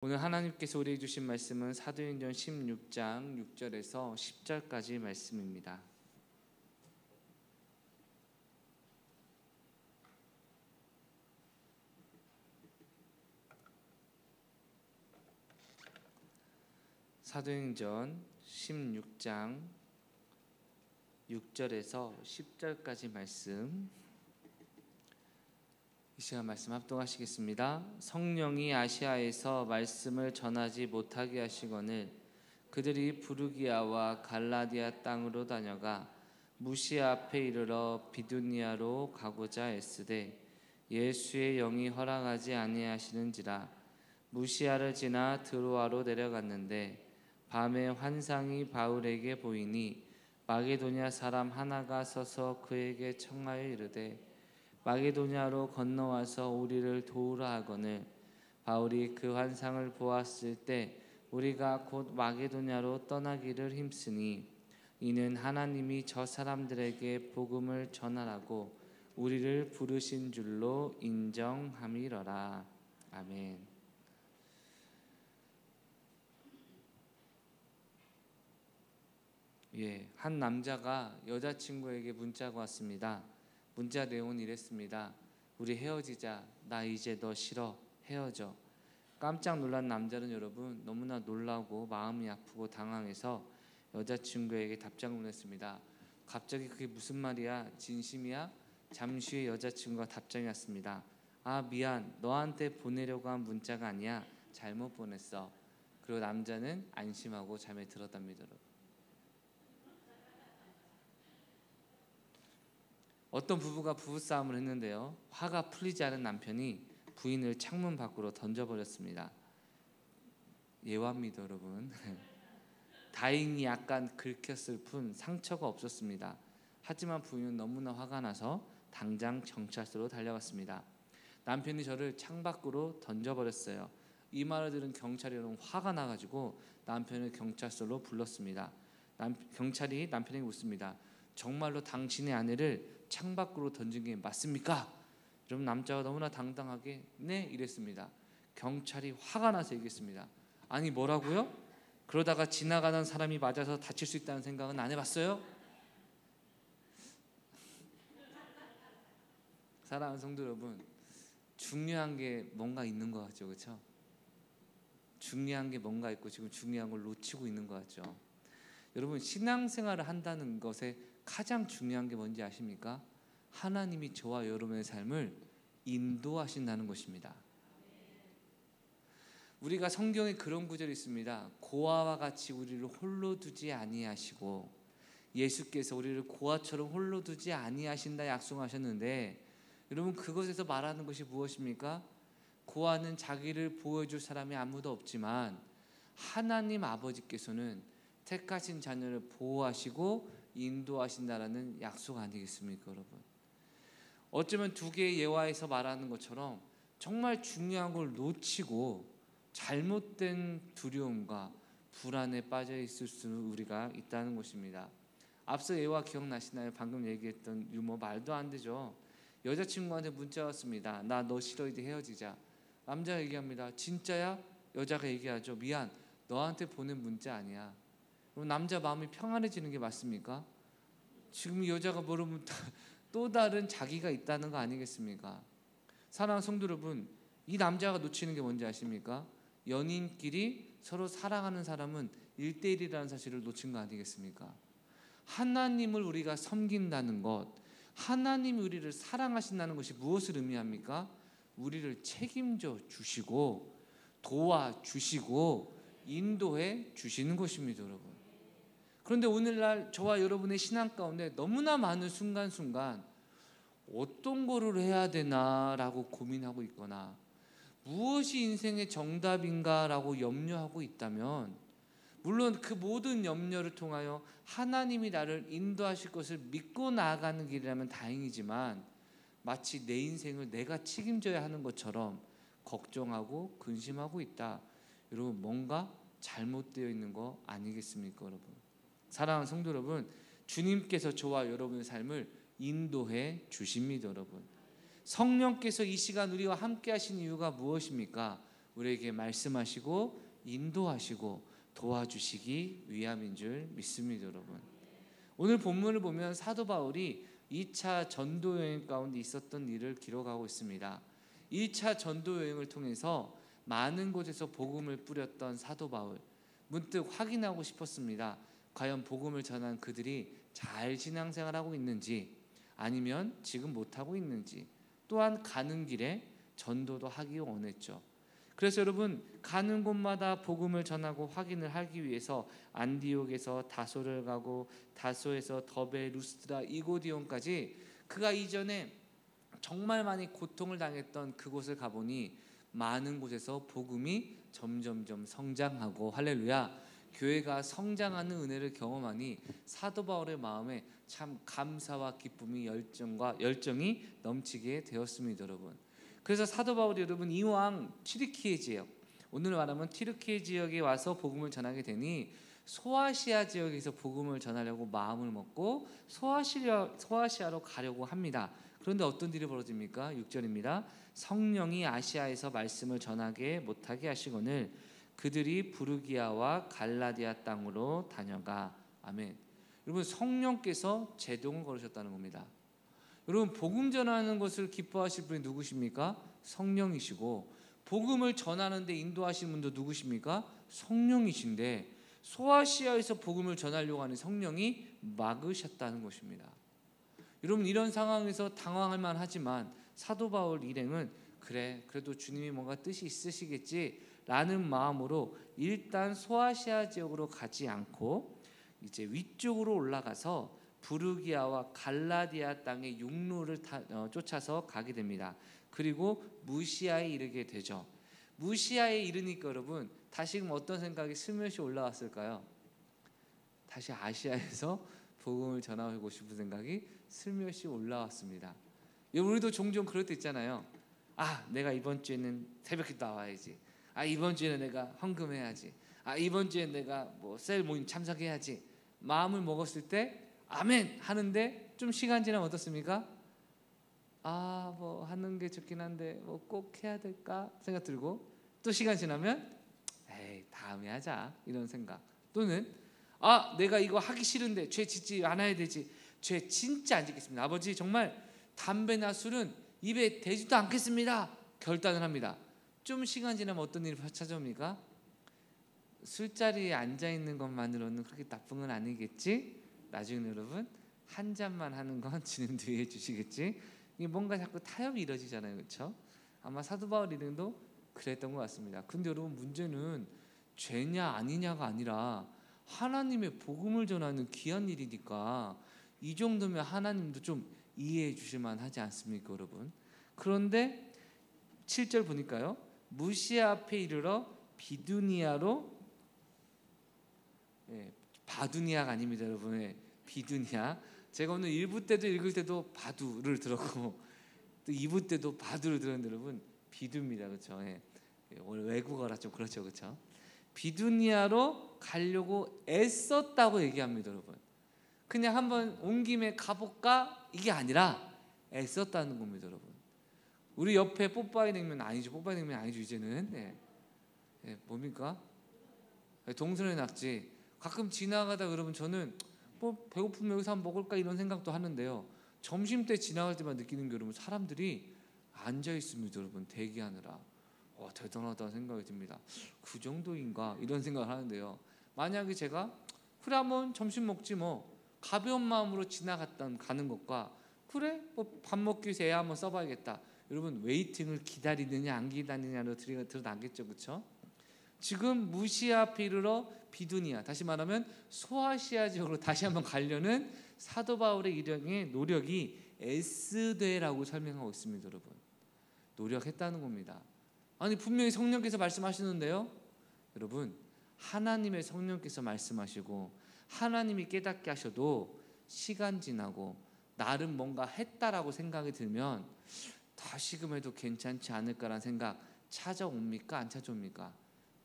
오늘 하나님께서 우리에게 주신 말씀은 사도행전 16장 6절에서 10절까지 말씀입니다. 사도행전 16장 6절에서 10절까지 말씀, 이 시간 말씀 합독하시겠습니다. 성령이 아시아에서 말씀을 전하지 못하게 하시거늘 그들이 부르기아와 갈라디아 땅으로 다녀가 무시아 앞에 이르러 비두니아로 가고자 애쓰되 예수의 영이 허락하지 아니하시는지라. 무시아를 지나 드로아로 내려갔는데 밤에 환상이 바울에게 보이니 마게도냐 사람 하나가 서서 그에게 청하여 이르되 마게도냐로 건너와서 우리를 도우라 하거늘 바울이 그 환상을 보았을 때 우리가 곧 마게도냐로 떠나기를 힘쓰니 이는 하나님이 저 사람들에게 복음을 전하라고 우리를 부르신 줄로 인정함이러라. 아멘. 한 남자가 여자친구에게 문자가 왔습니다. 문자 내용은 이랬습니다. 우리 헤어지자. 나 이제 너 싫어. 헤어져. 깜짝 놀란 남자는 여러분 너무나 놀라고 마음이 아프고 당황해서 여자친구에게 답장을 보냈습니다. 갑자기 그게 무슨 말이야? 진심이야? 잠시 후에 여자친구가 답장이 왔습니다. 아 미안, 너한테 보내려고 한 문자가 아니야. 잘못 보냈어. 그리고 남자는 안심하고 잠에 들었답니다. 어떤 부부가 부부싸움을 했는데요, 화가 풀리지 않은 남편이 부인을 창문 밖으로 던져버렸습니다. 예화입니다 여러분. 다행히 약간 긁혔을 뿐 상처가 없었습니다. 하지만 부인은 너무나 화가 나서 당장 경찰서로 달려갔습니다. 남편이 저를 창밖으로 던져버렸어요. 이 말을 들은 경찰이 너무 화가 나가지고 남편을 경찰서로 불렀습니다. 경찰이 남편에게 묻습니다. 정말로 당신의 아내를 창밖으로 던진 게 맞습니까? 여러분 남자가 너무나 당당하게 네 이랬습니다. 경찰이 화가 나서 얘기했습니다. 아니 뭐라고요? 그러다가 지나가는 사람이 맞아서 다칠 수 있다는 생각은 안 해봤어요? 사랑하는 성도 여러분, 중요한 게 뭔가 있는 것 같죠, 그렇죠? 중요한 게 뭔가 있고 지금 중요한 걸 놓치고 있는 것 같죠. 여러분 신앙생활을 한다는 것에 가장 중요한 게 뭔지 아십니까? 하나님이 저와 여러분의 삶을 인도하신다는 것입니다. 우리가 성경에 그런 구절이 있습니다. 고아와 같이 우리를 홀로 두지 아니하시고, 예수께서 우리를 고아처럼 홀로 두지 아니하신다 약속하셨는데, 여러분 그것에서 말하는 것이 무엇입니까? 고아는 자기를 보호해줄 사람이 아무도 없지만 하나님 아버지께서는 택하신 자녀를 보호하시고 인도하신다라는 약속 아니겠습니까 여러분? 어쩌면 두 개의 예화에서 말하는 것처럼 정말 중요한 걸 놓치고 잘못된 두려움과 불안에 빠져 있을 수 우리가 있다는 것입니다. 앞서 예화 기억나시나요? 방금 얘기했던 유머 말도 안 되죠. 여자친구한테 문자 왔습니다. 나 너 싫어, 이제 헤어지자. 남자가 얘기합니다. 진짜야? 여자가 얘기하죠. 미안, 너한테 보낸 문자 아니야. 그럼 남자 마음이 평안해지는 게 맞습니까? 지금 여자가 모르면 또 다른 자기가 있다는 거 아니겠습니까? 사랑하는 성도 여러분, 이 남자가 놓치는 게 뭔지 아십니까? 연인끼리 서로 사랑하는 사람은 1대1이라는 사실을 놓친 거 아니겠습니까? 하나님을 우리가 섬긴다는 것, 하나님이 우리를 사랑하신다는 것이 무엇을 의미합니까? 우리를 책임져 주시고 도와주시고 인도해 주시는 것입니다 여러분. 그런데 오늘날 저와 여러분의 신앙 가운데 너무나 많은 순간순간 어떤 거를 해야 되나라고 고민하고 있거나 무엇이 인생의 정답인가라고 염려하고 있다면, 물론 그 모든 염려를 통하여 하나님이 나를 인도하실 것을 믿고 나아가는 길이라면 다행이지만 마치 내 인생을 내가 책임져야 하는 것처럼 걱정하고 근심하고 있다. 여러분 뭔가 잘못되어 있는 거 아니겠습니까 여러분? 사랑하는 성도 여러분, 주님께서 저와 여러분의 삶을 인도해 주십니다 여러분. 성령께서 이 시간 우리와 함께 하신 이유가 무엇입니까? 우리에게 말씀하시고 인도하시고 도와주시기 위함인 줄 믿습니다. 여러분, 오늘 본문을 보면 사도 바울이 2차 전도 여행 가운데 있었던 일을 기록하고 있습니다. 1차 전도 여행을 통해서 많은 곳에서 복음을 뿌렸던 사도 바울, 문득 확인하고 싶었습니다. 과연 복음을 전한 그들이 잘 신앙생활하고 있는지, 아니면 지금 못하고 있는지, 또한 가는 길에 전도도 하기 원했죠. 그래서 여러분, 가는 곳마다 복음을 전하고 확인을 하기 위해서 안디옥에서 다소를 가고, 다소에서 더베, 루스드라, 이고디온까지 그가 이전에 정말 많이 고통을 당했던 그곳을 가보니 많은 곳에서 복음이 점점점 성장하고, 할렐루야, 교회가 성장하는 은혜를 경험하니 사도 바울의 마음에 참 감사와 기쁨이 열정이 넘치게 되었습니다. 여러분, 그래서 사도 바울이 여러분 이왕 튀르키예 지역, 오늘 말하면 튀르키예 지역에 와서 복음을 전하게 되니 소아시아 지역에서 복음을 전하려고 마음을 먹고 소아시아로 가려고 합니다. 그런데 어떤 일이 벌어집니까? 6절입니다. 성령이 아시아에서 말씀을 전하게 못하게 하시거늘 그들이 부르기아와 갈라디아 땅으로 다녀가. 아멘. 여러분, 성령께서 제동을 걸으셨다는 겁니다. 여러분, 복음 전하는 것을 기뻐하실 분이 누구십니까? 성령이시고, 복음을 전하는 데 인도하시는 분도 누구십니까? 성령이신데, 소아시아에서 복음을 전하려고 하는 성령이 막으셨다는 것입니다. 여러분, 이런 상황에서 당황할 만하지만 사도 바울 일행은 그래도 주님이 뭔가 뜻이 있으시겠지라는 마음으로 일단 소아시아 지역으로 가지 않고 이제 위쪽으로 올라가서 부르기아와 갈라디아 땅의 육로를 쫓아서 가게 됩니다. 그리고 무시아에 이르게 되죠. 무시아에 이르니까 여러분, 다시금 어떤 생각이 스며시 올라왔을까요? 다시 아시아에서 복음을 전하고 싶은 생각이 슬며시 올라왔습니다. 우리도 종종 그럴 때 있잖아요. 내가 이번 주에는 새벽기도 나와야지. 이번 주에는 내가 헌금해야지. 이번 주에는 내가 셀 모임 참석해야지. 마음을 먹었을 때 아멘 하는데 좀 시간 지나면 어떻습니까? 하는 게 좋긴 한데 꼭 해야 될까 생각 들고, 또 시간 지나면 에이 다음에 하자 이런 생각, 또는 내가 이거 하기 싫은데 죄 짓지 않아야 되지. 죄 진짜 안 짓겠습니다. 아버지 정말 담배나 술은 입에 대지도 않겠습니다. 결단을 합니다. 좀 시간 지나면 어떤 일이 찾아옵니까? 술자리에 앉아있는 것만으로는 그렇게 나쁜 건 아니겠지? 나중에 여러분 한 잔만 하는 건 주님도 이해해 주시겠지? 이게 뭔가 자꾸 타협이 이루어지잖아요. 그렇죠? 아마 사도 바울 일행도 그랬던 것 같습니다. 근데 여러분, 문제는 죄냐 아니냐가 아니라 하나님의 복음을 전하는 귀한 일이니까 이 정도면 하나님도 좀 이해해 주실 만하지 않습니까, 여러분? 그런데 7절 보니까요, 무시아 앞에 이르러 비두니아로, 바두니아가 아닙니다, 여러분. 비두니아. 제가 오늘 1부 때도 읽을 때도 바두를 들었고 또 2부 때도 바두를 들었는데 여러분, 비두입니다, 그렇죠? 오늘 외국어라 좀 그렇죠, 그렇죠? 비두니아로 가려고 애썼다고 얘기합니다, 여러분. 그냥 한번 온 김에 가볼까? 이게 아니라 애썼다는 겁니다, 여러분. 우리 옆에 뽀빠이 냉면 아니죠, 뽀빠이 냉면 아니죠, 이제는. 뭡니까? 동선의 낙지. 가끔 지나가다 여러분, 저는 배고프면 여기서 한번 먹을까 이런 생각도 하는데요, 점심때 지나갈 때만 느끼는 게 여러분, 사람들이 앉아 있습니다, 여러분. 대기하느라. 대단하다는 생각이 듭니다. 그 정도인가 이런 생각을 하는데요, 만약에 제가 그래 한번 점심 먹지 가벼운 마음으로 가는 것과 밥 먹기 위해서 애 한번 써봐야겠다, 여러분, 웨이팅을 기다리느냐 안 기다리느냐로 드러나겠죠, 그렇죠? 지금 무시아 앞에 이르러 비두니아, 다시 말하면 소아시아 지역으로 다시 한번 가려는 사도 바울의 일행의 노력이 에스되라고 설명하고 있습니다, 여러분. 노력했다는 겁니다. 분명히 성령께서 말씀하시는데요, 여러분, 하나님의 성령께서 말씀하시고 하나님이 깨닫게 하셔도 시간 지나고 나름 뭔가 했다라고 생각이 들면 다시금 해도 괜찮지 않을까라는 생각 찾아옵니까? 안 찾아옵니까?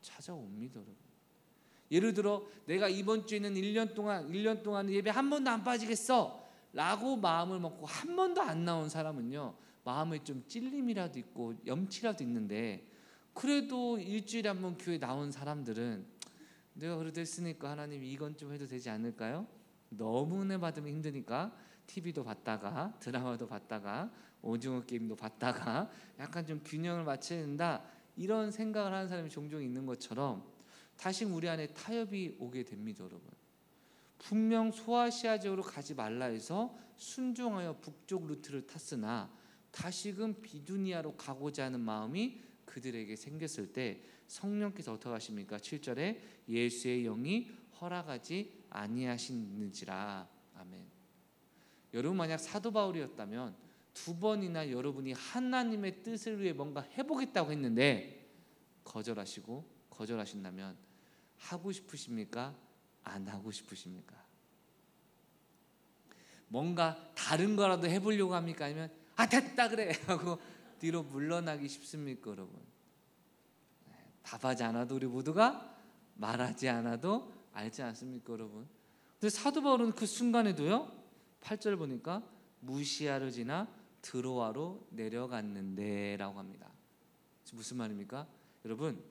찾아옵니다, 여러분. 예를 들어 내가 이번 주에는 1년 동안 예배 한 번도 안 빠지겠어 라고 마음을 먹고 한 번도 안 나온 사람은요, 마음에 좀 찔림이라도 있고 염치라도 있는데 그래도 일주일에 한 번 교회 나온 사람들은 내가 그래도 했으니까 하나님 이건 좀 해도 되지 않을까요? 너무 은혜 받으면 힘드니까 TV도 봤다가 드라마도 봤다가 오징어 게임도 봤다가 약간 좀 균형을 맞춰야 된다, 이런 생각을 하는 사람이 종종 있는 것처럼 다시 우리 안에 타협이 오게 됩니다. 여러분, 분명 소아시아 지역으로 가지 말라 해서 순종하여 북쪽 루트를 탔으나 다시금 비두니아로 가고자 하는 마음이 그들에게 생겼을 때 성령께서 어떻게 하십니까? 7절에 예수의 영이 허락하지 아니하시는지라. 아멘. 여러분, 만약 사도 바울이었다면 두 번이나 여러분이 하나님의 뜻을 위해 뭔가 해보겠다고 했는데 거절하신다면 하고 싶으십니까? 안 하고 싶으십니까? 뭔가 다른 거라도 해보려고 합니까? 아니면 됐다 그래 하고 뒤로 물러나기 쉽습니까? 여러분, 답하지 않아도 우리 모두가 말하지 않아도 알지 않습니까? 여러분, 근데 사도 바울은 그 순간에도요, 8절 보니까 무시아를 지나 드로아로 내려갔는데 라고 합니다. 무슨 말입니까? 여러분,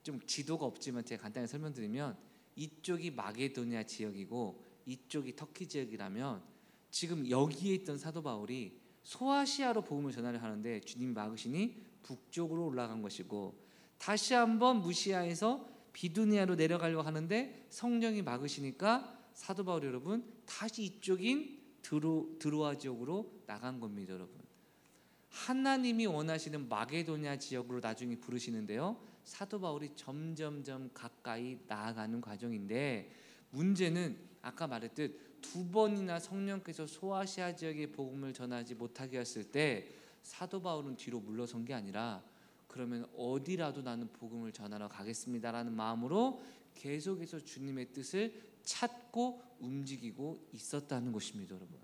좀 지도가 없지만 제가 간단히 설명드리면, 이쪽이 마게도니아 지역이고 이쪽이 터키 지역이라면 지금 여기에 있던 사도 바울이 소아시아로 복음을 전하려 하는데 주님이 막으시니 북쪽으로 올라간 것이고, 다시 한번 무시아에서 비두니아로 내려가려고 하는데 성령이 막으시니까 사도 바울이 여러분 다시 이쪽인 드로아 지역으로 나간 겁니다. 여러분, 하나님이 원하시는 마게도니아 지역으로 나중에 부르시는데요, 사도 바울이 점점점 가까이 나아가는 과정인데, 문제는 아까 말했듯 두 번이나 성령께서 소아시아 지역의 복음을 전하지 못하게 했을 때 사도 바울은 뒤로 물러선 게 아니라 그러면 어디라도 나는 복음을 전하러 가겠습니다라는 마음으로 계속해서 주님의 뜻을 찾고 움직이고 있었다는 것입니다. 여러분,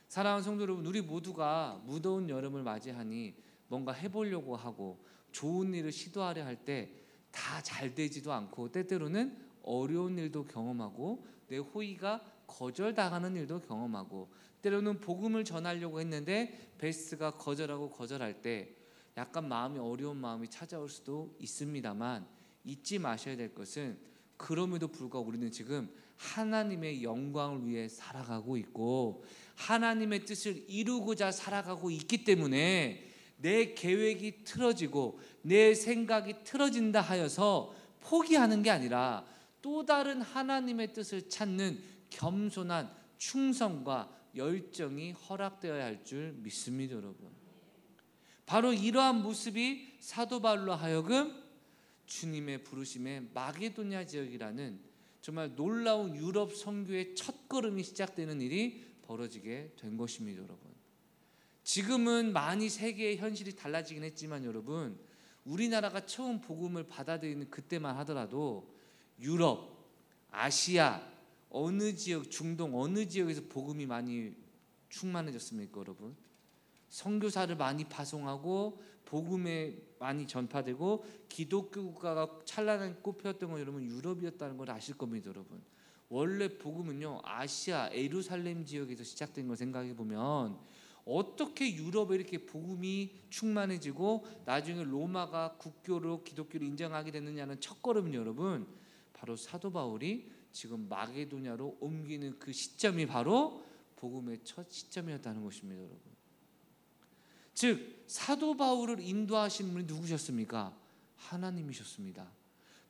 사랑하는 성도 여러분, 우리 모두가 무더운 여름을 맞이하니 뭔가 해보려고 하고 좋은 일을 시도하려 할 때 다 잘 되지도 않고 때때로는 어려운 일도 경험하고 내 호의가 거절당하는 일도 경험하고, 때로는 복음을 전하려고 했는데 베스가 거절할 때 약간 마음이 어려운 마음이 찾아올 수도 있습니다만, 잊지 마셔야 될 것은 그럼에도 불구하고 우리는 지금 하나님의 영광을 위해 살아가고 있고 하나님의 뜻을 이루고자 살아가고 있기 때문에 내 계획이 틀어지고 내 생각이 틀어진다 하여서 포기하는 게 아니라 또 다른 하나님의 뜻을 찾는 겸손한 충성과 열정이 허락되어야 할 줄 믿습니다. 여러분, 바로 이러한 모습이 사도 바울로 하여금 주님의 부르심에 마게도냐 지역이라는 정말 놀라운 유럽 선교의 첫걸음이 시작되는 일이 벌어지게 된 것입니다. 여러분, 지금은 많이 세계의 현실이 달라지긴 했지만 여러분, 우리나라가 처음 복음을 받아들이는 그때만 하더라도 유럽, 아시아 어느 지역, 중동 어느 지역에서 복음이 많이 충만해졌습니까? 여러분, 선교사를 많이 파송하고 복음에 많이 전파되고 기독교 국가가 찬란하게 꼽혔던 건 여러분 유럽이었다는 걸 아실 겁니다. 여러분, 원래 복음은요 아시아 예루살렘 지역에서 시작된 걸 생각해 보면 어떻게 유럽에 이렇게 복음이 충만해지고 나중에 로마가 국교로 기독교를 인정하게 됐느냐는 첫걸음은 여러분 바로 사도 바울이 지금 마게도냐로 옮기는 그 시점이 바로 복음의 첫 시점이었다는 것입니다. 여러분, 즉 사도 바울을 인도하신 분이 누구셨습니까? 하나님이셨습니다.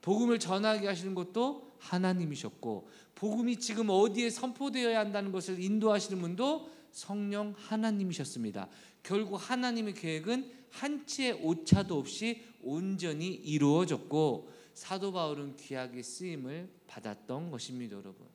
복음을 전하게 하시는 것도 하나님이셨고, 복음이 지금 어디에 선포되어야 한다는 것을 인도하시는 분도 성령 하나님이셨습니다. 결국 하나님의 계획은 한치의 오차도 없이 온전히 이루어졌고 사도 바울은 귀하게 쓰임을 받았던 것입니다. 여러분,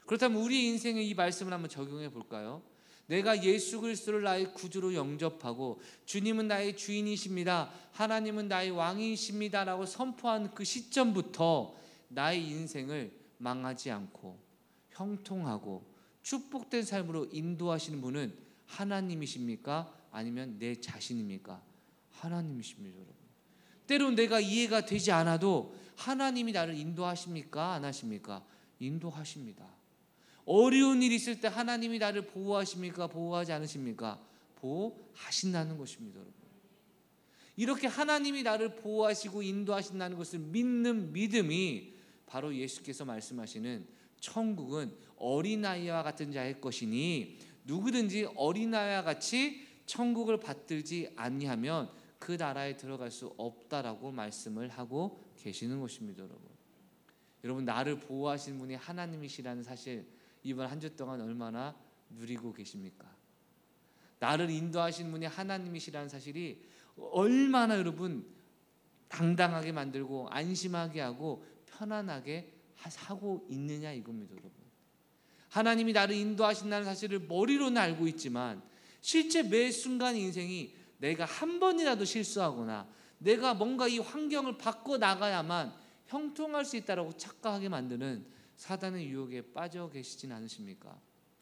그렇다면 우리 인생에 이 말씀을 한번 적용해 볼까요? 내가 예수 그리스도를 나의 구주로 영접하고 주님은 나의 주인이십니다, 하나님은 나의 왕이십니다 라고 선포한 그 시점부터 나의 인생을 망하지 않고 형통하고 축복된 삶으로 인도하시는 분은 하나님이십니까? 아니면 내 자신입니까? 하나님이십니다. 여러분, 때론 내가 이해가 되지 않아도 하나님이 나를 인도하십니까? 안 하십니까? 인도하십니다. 어려운 일이 있을 때 하나님이 나를 보호하십니까? 보호하지 않으십니까? 보호하신다는 것입니다. 여러분, 이렇게 하나님이 나를 보호하시고 인도하신다는 것을 믿는 믿음이 바로 예수께서 말씀하시는 천국은 어린아이와 같은 자의 것이니 누구든지 어린아이와 같이 천국을 받들지 아니하면 그 나라에 들어갈 수 없다라고 말씀을 하고 계시는 것입니다. 여러분 나를 보호하시는 분이 하나님이시라는 사실 이번 한 주 동안 얼마나 누리고 계십니까? 나를 인도하시는 분이 하나님이시라는 사실이 얼마나 여러분 당당하게 만들고 안심하게 하고 편안하게 하고 있느냐 이겁니다. 여러분 하나님이 나를 인도하신다는 사실을 머리로는 알고 있지만 실제 매 순간 인생이 내가 한 번이라도 실수하거나 내가 뭔가 이 환경을 바꿔 나가야만 형통할 수 있다라고 착각하게 만드는 사단의 유혹에 빠져 계시진 않으십니까?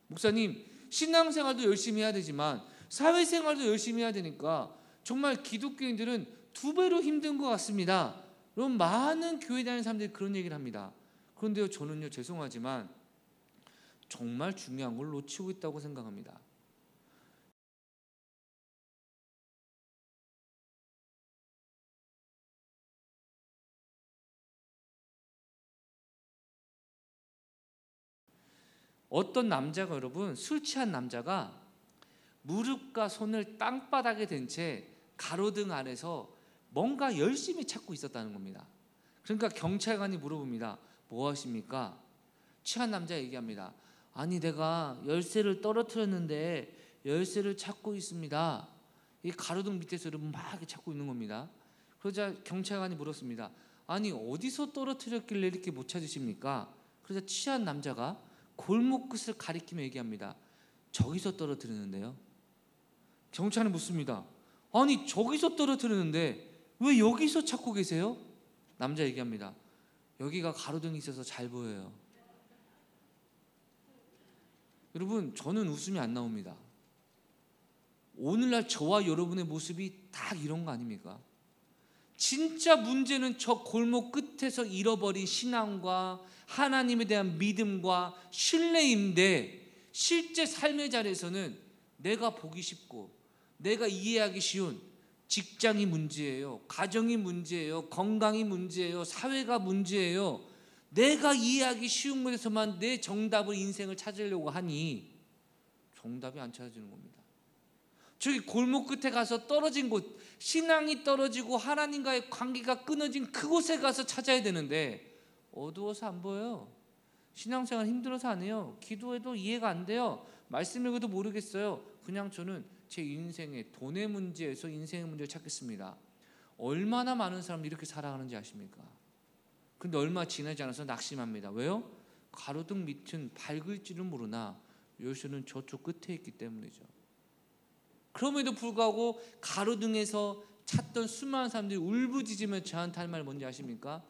목사님 신앙생활도 열심히 해야 되지만 사회생활도 열심히 해야 되니까 정말 기독교인들은 두 배로 힘든 것 같습니다. 그럼 많은 교회 다니는 사람들이 그런 얘기를 합니다. 그런데요 저는요 죄송하지만 정말 중요한 걸 놓치고 있다고 생각합니다. 어떤 남자가 여러분 술 취한 남자가 무릎과 손을 땅바닥에 댄 채 가로등 아래서 뭔가 열심히 찾고 있었다는 겁니다. 그러니까 경찰관이 물어봅니다. 뭐 하십니까? 취한 남자 얘기합니다. 아니 내가 열쇠를 떨어뜨렸는데 열쇠를 찾고 있습니다. 이 가로등 밑에서 여러분 막 이렇게 찾고 있는 겁니다. 그러자 경찰관이 물었습니다. 아니 어디서 떨어뜨렸길래 이렇게 못 찾으십니까? 그러자 취한 남자가 골목 끝을 가리키며 얘기합니다. 저기서 떨어뜨리는데요. 경찰은 묻습니다. 아니 저기서 떨어뜨리는데 왜 여기서 찾고 계세요? 남자 얘기합니다. 여기가 가로등이 있어서 잘 보여요. 여러분 저는 웃음이 안 나옵니다. 오늘날 저와 여러분의 모습이 딱 이런 거 아닙니까? 진짜 문제는 저 골목 끝에서 잃어버린 신앙과 하나님에 대한 믿음과 신뢰인데 실제 삶의 자리에서는 내가 보기 쉽고 내가 이해하기 쉬운 직장이 문제예요. 가정이 문제예요. 건강이 문제예요. 사회가 문제예요. 내가 이해하기 쉬운 곳에서만 내 정답을 인생을 찾으려고 하니 정답이 안 찾아지는 겁니다. 저기 골목 끝에 가서 떨어진 곳, 신앙이 떨어지고 하나님과의 관계가 끊어진 그곳에 가서 찾아야 되는데 어두워서 안 보여요. 신앙생활 힘들어서 안 해요. 기도해도 이해가 안 돼요. 말씀 읽어도 모르겠어요. 그냥 저는 제 인생의 돈의 문제에서 인생의 문제를 찾겠습니다. 얼마나 많은 사람들이 이렇게 살아가는지 아십니까? 근데 얼마 지나지 않아서 낙심합니다. 왜요? 가로등 밑은 밝을 줄은 모르나 열쇠는 저쪽 끝에 있기 때문이죠. 그럼에도 불구하고 가로등에서 찾던 수많은 사람들이 울부짖으며 저한테 할 말 뭔지 아십니까?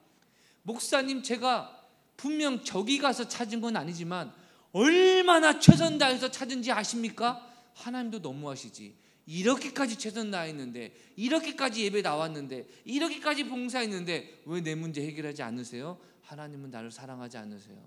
목사님 제가 분명 저기 가서 찾은 건 아니지만 얼마나 최선 다해서 찾은지 아십니까? 하나님도 너무하시지. 이렇게까지 최선 다했는데 이렇게까지 예배 나왔는데 이렇게까지 봉사했는데 왜 내 문제 해결하지 않으세요? 하나님은 나를 사랑하지 않으세요.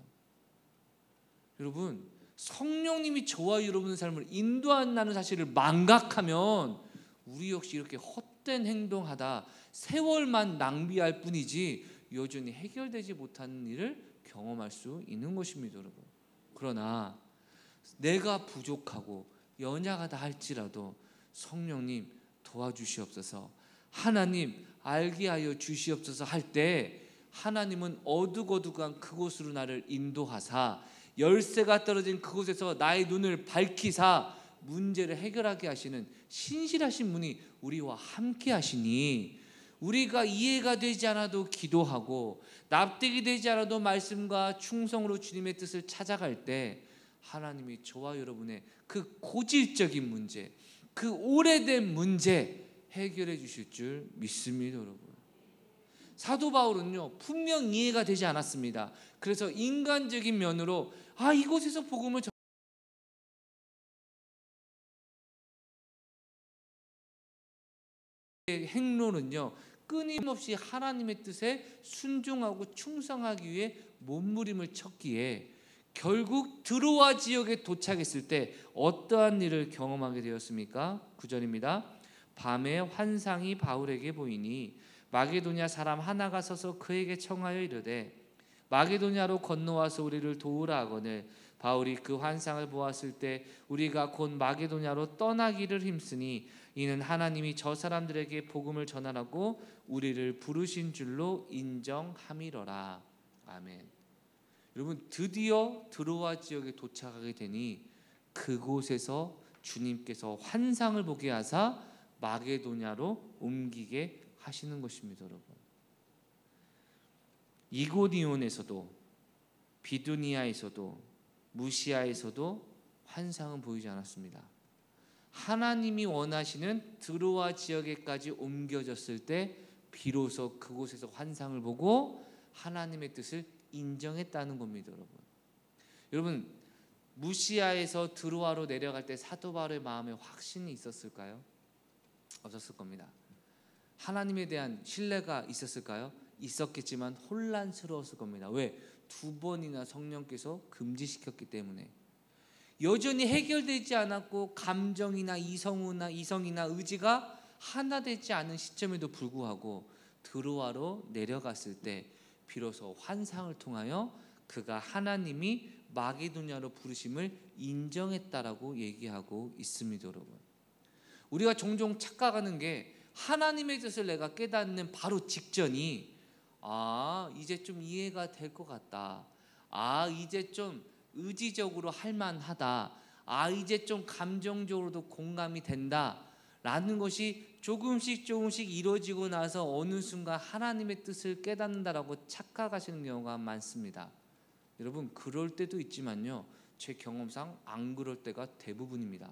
여러분 성령님이 저와 여러분의 삶을 인도한다는 사실을 망각하면 우리 역시 이렇게 헛된 행동하다 세월만 낭비할 뿐이지 여전히 해결되지 못하는 일을 경험할 수 있는 것입니다. 여러분 그러나 내가 부족하고 연약하다 할지라도 성령님 도와주시옵소서, 하나님 알게 하여 주시옵소서 할 때 하나님은 어둑어둑한 그곳으로 나를 인도하사 열쇠가 떨어진 그곳에서 나의 눈을 밝히사 문제를 해결하게 하시는 신실하신 분이 우리와 함께 하시니 우리가 이해가 되지 않아도 기도하고 납득이 되지 않아도 말씀과 충성으로 주님의 뜻을 찾아갈 때 하나님이 저와 여러분의 그 고질적인 문제, 그 오래된 문제 해결해 주실 줄 믿습니다. 여러분 사도 바울은요 분명 이해가 되지 않았습니다. 그래서 인간적인 면으로 이곳에서 복음을 행로는요 끊임없이 하나님의 뜻에 순종하고 충성하기 위해 몸부림을 쳤기에 결국 드로아 지역에 도착했을 때 어떠한 일을 경험하게 되었습니까? 9절입니다. 밤에 환상이 바울에게 보이니 마게도냐 사람 하나가 서서 그에게 청하여 이르되 마게도냐로 건너와서 우리를 도우라 하거늘 바울이 그 환상을 보았을 때 우리가 곧 마게도냐로 떠나기를 힘쓰니 이는 하나님이 저 사람들에게 복음을 전하라고 우리를 부르신 줄로 인정함이러라. 아멘. 여러분, 드디어 드로아 지역에 도착하게 되니 그곳에서 주님께서 환상을 보게 하사 마게도냐로 옮기게 하시는 것입니다. 여러분, 이고니온에서도 비두니아에서도 무시아에서도 환상은 보이지 않았습니다. 하나님이 원하시는 드로아 지역에까지 옮겨졌을 때 비로소 그곳에서 환상을 보고 하나님의 뜻을 인정했다는 겁니다. 여러분, 무시아에서 드로아로 내려갈 때 사도 바울의 마음에 확신이 있었을까요? 없었을 겁니다. 하나님에 대한 신뢰가 있었을까요? 있었겠지만 혼란스러웠을 겁니다. 왜? 2번이나 성령께서 금지시켰기 때문에. 여전히 해결되지 않았고 감정이나 이성이나 의지가 하나 되지 않은 시점에도 불구하고 드로아로 내려갔을 때 비로소 환상을 통하여 그가 하나님이 마게도냐로 부르심을 인정했다라고 얘기하고 있습니다. 여러분, 우리가 종종 착각하는 게 하나님의 뜻을 내가 깨닫는 바로 직전이 이제 좀 이해가 될 것 같다, 이제 좀 의지적으로 할 만하다, 이제 좀 감정적으로도 공감이 된다 라는 것이 조금씩 이루어지고 나서 어느 순간 하나님의 뜻을 깨닫는다라고 착각하시는 경우가 많습니다. 여러분, 그럴 때도 있지만요, 제 경험상 안 그럴 때가 대부분입니다.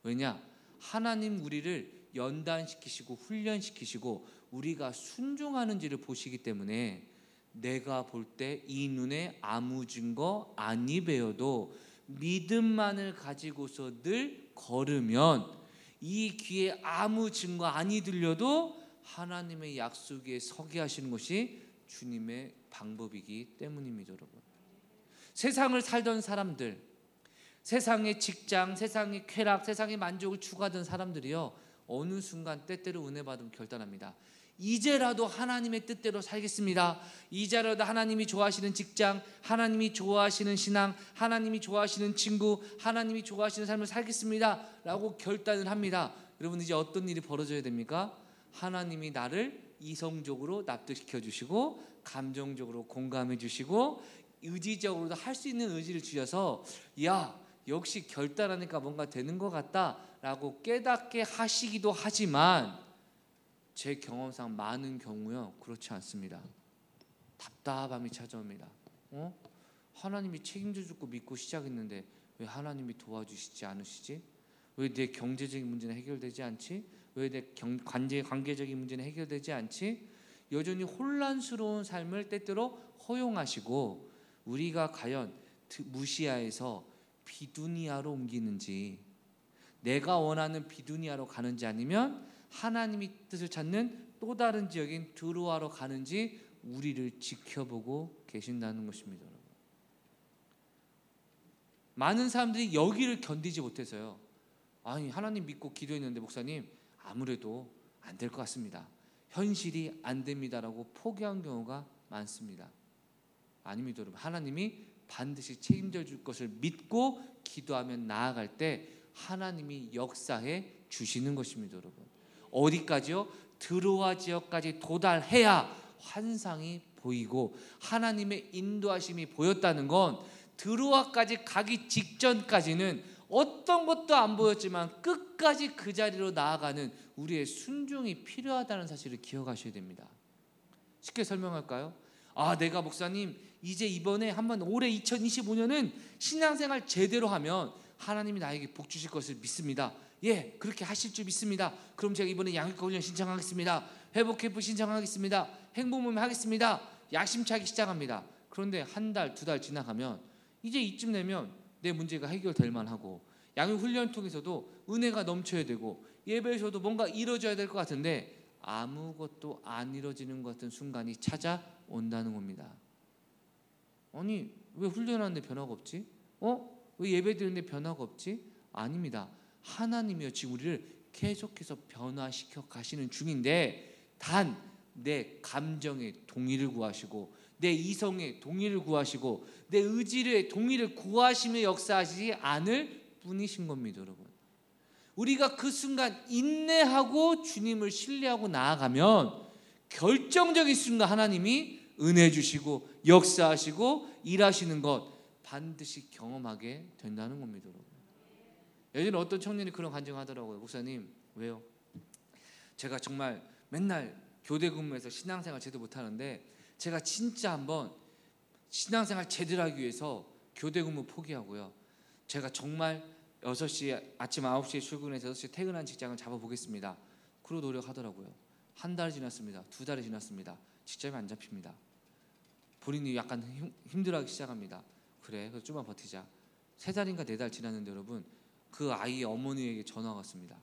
왜냐? 하나님 우리를 연단시키시고 훈련시키시고 우리가 순종하는지를 보시기 때문에 내가 볼 때 이 눈에 아무 증거 아니 배어도 믿음만을 가지고서 늘 걸으면 이 귀에 아무 증거 아니 들려도 하나님의 약속 위에 서게 하시는 것이 주님의 방법이기 때문입니다. 여러분, 세상을 살던 사람들, 세상의 직장, 세상의 쾌락, 세상의 만족을 추구하던 사람들이요, 어느 순간 때때로 은혜 받으면 결단합니다. 이제라도 하나님의 뜻대로 살겠습니다. 이제라도 하나님이 좋아하시는 직장, 하나님이 좋아하시는 신앙, 하나님이 좋아하시는 친구, 하나님이 좋아하시는 삶을 살겠습니다 라고 결단을 합니다. 여러분, 이제 어떤 일이 벌어져야 됩니까? 하나님이 나를 이성적으로 납득시켜 주시고 감정적으로 공감해 주시고 의지적으로도 할 수 있는 의지를 주셔서 역시 결단하니까 뭔가 되는 것 같다 라고 깨닫게 하시기도 하지만 제 경험상 많은 경우요, 그렇지 않습니다. 답답함이 찾아옵니다. 하나님이 책임져 줄 거 믿고 시작했는데 왜 하나님이 도와주시지 않으시지? 왜 내 경제적인 문제는 해결되지 않지? 왜 내 관계적인 문제는 해결되지 않지? 여전히 혼란스러운 삶을 때때로 허용하시고 우리가 과연 무시아에서 비두니아로 옮기는지, 내가 원하는 비두니아로 가는지 아니면 하나님이 뜻을 찾는 또 다른 지역인 드로아로 가는지 우리를 지켜보고 계신다는 것입니다. 여러분, 많은 사람들이 여기를 견디지 못해서요, 하나님 믿고 기도했는데 목사님 아무래도 안 될 것 같습니다, 현실이 안 됩니다라고 포기한 경우가 많습니다. 아닙니다. 여러분, 하나님이 반드시 책임져 줄 것을 믿고 기도하면 나아갈 때 하나님이 역사해 주시는 것입니다. 여러분, 어디까지요? 드로아 지역까지 도달해야 환상이 보이고 하나님의 인도하심이 보였다는 건 드로아까지 가기 직전까지는 어떤 것도 안 보였지만 끝까지 그 자리로 나아가는 우리의 순종이 필요하다는 사실을 기억하셔야 됩니다. 쉽게 설명할까요? 내가 목사님 이제 이번에 한번 올해 2025년은 신앙생활 제대로 하면 하나님이 나에게 복 주실 것을 믿습니다. 그렇게 하실 줄 믿습니다. 그럼 제가 이번에 양육과 훈련 신청하겠습니다. 회복 캠프 신청하겠습니다. 행복 모임 하겠습니다. 야심차게 시작합니다. 그런데 한 달, 2달 지나가면 이제 이쯤 되면 내 문제가 해결될 만하고 양육 훈련 통해서도 은혜가 넘쳐야 되고 예배에서도 뭔가 이루어져야 될 것 같은데 아무것도 안 이루어지는 것 같은 순간이 찾아온다는 겁니다. 아니, 왜 훈련하는데 변화가 없지? 왜 예배 드리는데 변화가 없지? 아닙니다. 하나님이요, 지금 우리를 계속해서 변화시켜 가시는 중인데, 단 내 감정의 동의를 구하시고 내 이성의 동의를 구하시고 내 의지의 동의를 구하시며 역사하시지 않을 뿐이신 겁니다. 여러분, 우리가 그 순간 인내하고 주님을 신뢰하고 나아가면 결정적인 순간 하나님이 은혜 주시고 역사하시고 일하시는 것 반드시 경험하게 된다는 겁니다. 여러분, 예전에 어떤 청년이 그런 간증하더라고요. 목사님, 왜요? 제가 정말 맨날 교대 근무에서 신앙생활 제대로 못하는데 제가 진짜 한번 신앙생활 제대로 하기 위해서 교대 근무 포기하고요, 제가 정말 6시 아침 9시에 출근해서 6시에 퇴근한 직장을 잡아보겠습니다. 그러고 노력하더라고요. 한 달 지났습니다. 2달이 지났습니다. 직장이 안 잡힙니다. 본인이 약간 힘들어하기 시작합니다. 그래, 그래서 좀만 버티자. 3달인가 4달 지났는데 여러분, 그 아이의 어머니에게 전화가 왔습니다.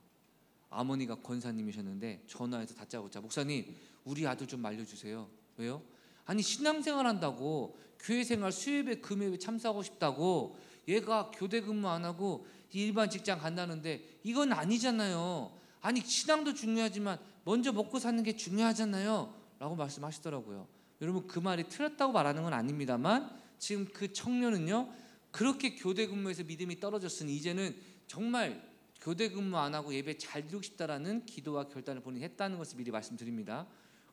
어머니가 권사님이셨는데 전화해서 다짜고짜, 목사님 우리 아들 좀 말려주세요. 왜요? 아니 신앙생활 한다고 교회생활 수요예배 금요일에 참석하고 싶다고, 얘가 교대 근무 안 하고 일반 직장 간다는데 이건 아니잖아요. 아니 신앙도 중요하지만 먼저 먹고 사는 게 중요하잖아요 라고 말씀하시더라고요. 여러분, 그 말이 틀렸다고 말하는 건 아닙니다만 지금 그 청년은요, 그렇게 교대 근무에서 믿음이 떨어졌으니 이제는 정말 교대 근무 안 하고 예배 잘 드리고 싶다라는 기도와 결단을 본인이 했다는 것을 미리 말씀드립니다.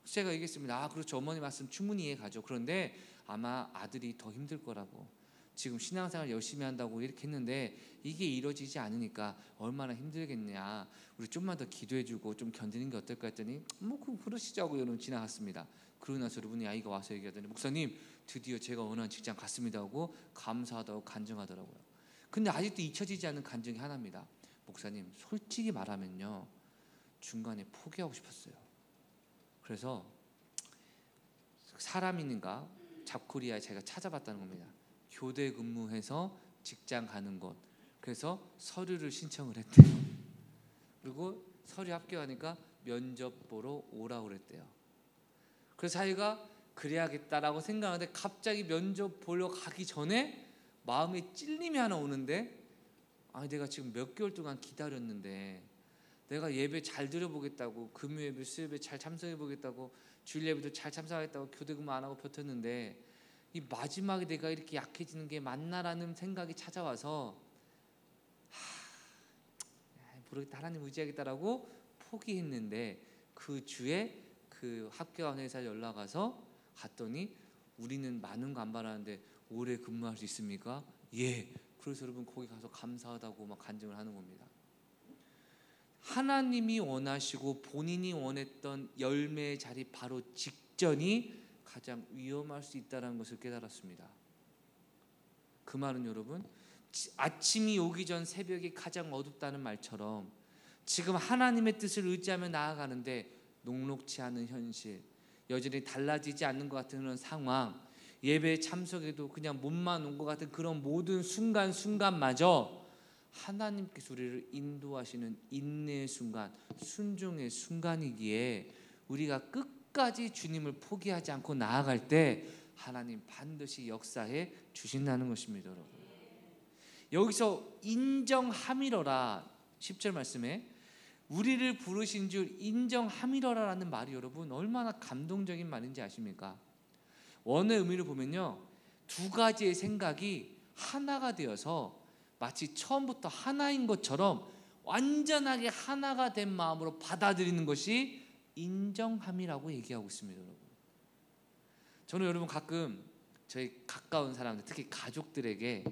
제가 얘기했습니다. 그렇죠, 어머니 말씀 충분히 이해가죠. 그런데 아마 아들이 더 힘들 거라고, 지금 신앙생활 열심히 한다고 이렇게 했는데 이게 이루어지지 않으니까 얼마나 힘들겠냐, 우리 좀만 더 기도해주고 좀 견디는 게 어떨까 했더니 그러시죠 하고 여러분 지나갔습니다. 그러고 나서 여러분이 아이가 와서 얘기하더니, 목사님 드디어 제가 원하는 직장 갔습니다 하고 감사하다고 간증하더라고요. 근데 아직도 잊혀지지 않는 간증이 하나입니다. 목사님 솔직히 말하면요, 중간에 포기하고 싶었어요. 그래서 사람인가 잡코리아에 제가 찾아봤다는 겁니다. 교대 근무해서 직장 가는 곳. 그래서 서류를 신청을 했대요. 그리고 서류 합격하니까 면접 보러 오라고 그랬대요. 그래서 자기가 그래야겠다라고 생각하는데 갑자기 면접 보러 가기 전에 마음에 찔림이 하나 오는데, 아니 내가 지금 몇 개월 동안 기다렸는데, 내가 예배 잘 드려보겠다고, 금요예배 수요예배 잘 참석해보겠다고, 주일 예배도 잘 참석하겠다고 교대 근무 안 하고 버텼는데 이 마지막에 내가 이렇게 약해지는 게 맞나라는 생각이 찾아와서 모르겠다, 하나님 의지하겠다라고 포기했는데, 그 주에 그 합격한 회사에 연락 와서 갔더니 우리는 많은 거 안 바라는데 오래 근무할 수 있습니까? 예. 그래서 여러분 거기 가서 감사하다고 막 간증을 하는 겁니다. 하나님이 원하시고 본인이 원했던 열매의 자리 바로 직전이 가장 위험할 수 있다는 것을 깨달았습니다. 그 말은 여러분, 아침이 오기 전 새벽이 가장 어둡다는 말처럼 지금 하나님의 뜻을 의지하며 나아가는데 녹록치 않은 현실, 여전히 달라지지 않는 것 같은 그런 상황, 예배에 참석해도 그냥 몸만 온 것 같은 그런 모든 순간마저 하나님께서 우리를 인도하시는 인내의 순간, 순종의 순간이기에 우리가 끝까지 주님을 포기하지 않고 나아갈 때 하나님 반드시 역사해 주신다는 것입니다. 여러분, 여기서 인정함이러라 10절 말씀에 우리를 부르신 줄 인정함이러라라는 말이 여러분 얼마나 감동적인 말인지 아십니까? 원어의 의미를 보면요, 두 가지의 생각이 하나가 되어서 마치 처음부터 하나인 것처럼 완전하게 하나가 된 마음으로 받아들이는 것이 인정함이라고 얘기하고 있습니다. 여러분, 저는 여러분 가끔 저희 가까운 사람들, 특히 가족들에게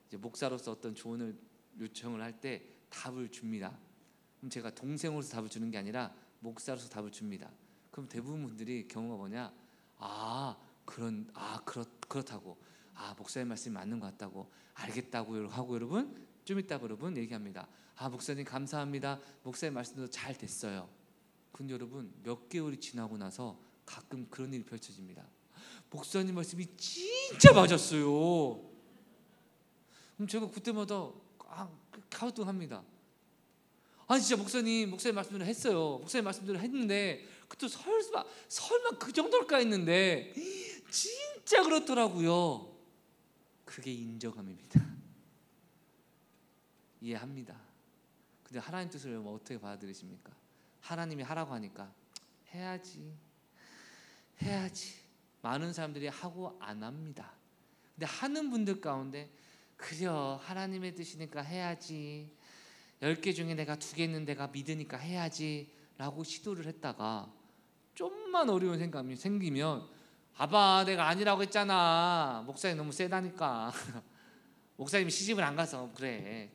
이제 목사로서 어떤 조언을 요청을 할 때 답을 줍니다. 그럼 제가 동생으로서 답을 주는 게 아니라 목사로서 답을 줍니다. 그럼 대부분 분들이 경우가 뭐냐, 그렇다고, 목사님 말씀이 맞는 것 같다고, 알겠다고 하고 여러분 좀 있다가 여러분 얘기합니다. 목사님 감사합니다, 목사님 말씀도 잘 됐어요. 근데 여러분 몇 개월이 지나고 나서 가끔 그런 일이 펼쳐집니다. 목사님 말씀이 진짜 맞았어요. 그럼 제가 그때마다 가우뚱합니다. 진짜 목사님 말씀대로 했어요. 목사님 말씀대로 했는데 그때 설마 그 정도일까 했는데 진짜 그렇더라고요. 그게 인정함입니다. 이해합니다. 근데 하나님 뜻을 여러분 어떻게 받아들이십니까? 하나님이 하라고 하니까 해야지. 많은 사람들이 하고 안 합니다. 근데 하는 분들 가운데 그려 하나님의 뜻이니까 해야지, 10개 중에 내가 2개 있는 내가 믿으니까 해야지 라고 시도를 했다가 좀만 어려운 생각이 생기면 봐봐 내가 아니라고 했잖아, 목사님 너무 세다니까 목사님 시집을 안 가서 그래,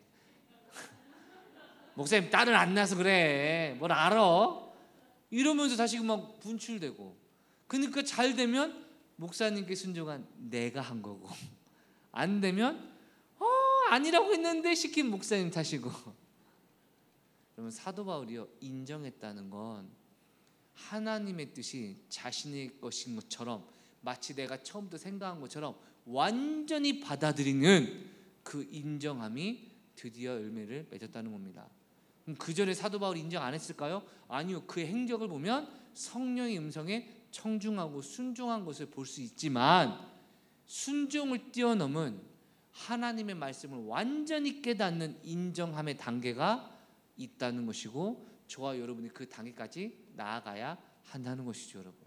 목사님 딸을 안 낳아서 그래, 뭘 알아? 이러면서 다시 막 분출되고, 그러니까 잘 되면 목사님께 순종한 내가 한 거고, 안 되면 아니라고 했는데 시킨 목사님 탓이고. 그러면 사도 바울이요, 인정했다는 건 하나님의 뜻이 자신의 것인 것처럼, 마치 내가 처음부터 생각한 것처럼 완전히 받아들이는 그 인정함이 드디어 열매를 맺었다는 겁니다. 그럼 그 전에 사도 바울이 인정 안 했을까요? 아니요. 그의 행적을 보면 성령의 음성에 청중하고 순종한 것을 볼 수 있지만, 순종을 뛰어넘은 하나님의 말씀을 완전히 깨닫는 인정함의 단계가 있다는 것이고, 저와 여러분이 그 단계까지 나아가야 한다는 것이죠. 여러분,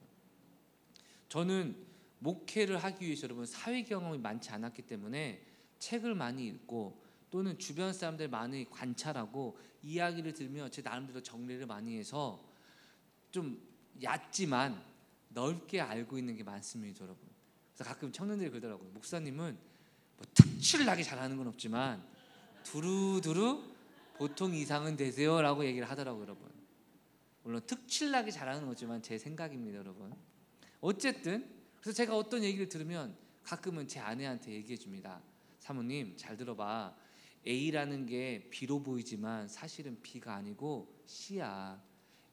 저는 목회를 하기 위해서 여러분 사회 경험이 많지 않았기 때문에 책을 많이 읽고 또는 주변 사람들 많이 관찰하고 이야기를 들으며 제 나름대로 정리를 많이 해서 좀 얕지만 넓게 알고 있는 게 많습니다. 여러분, 그래서 가끔 청년들이 그러더라고요. 목사님은 뭐 특출나게 잘하는 건 없지만 두루두루 보통 이상은 되세요 라고 얘기를 하더라고요. 여러분, 물론 특출나게 잘하는 거지만 제 생각입니다. 여러분, 어쨌든 그래서 제가 어떤 얘기를 들으면 가끔은 제 아내한테 얘기해 줍니다. 사모님 잘 들어봐, A라는 게 B로 보이지만 사실은 B가 아니고 C야.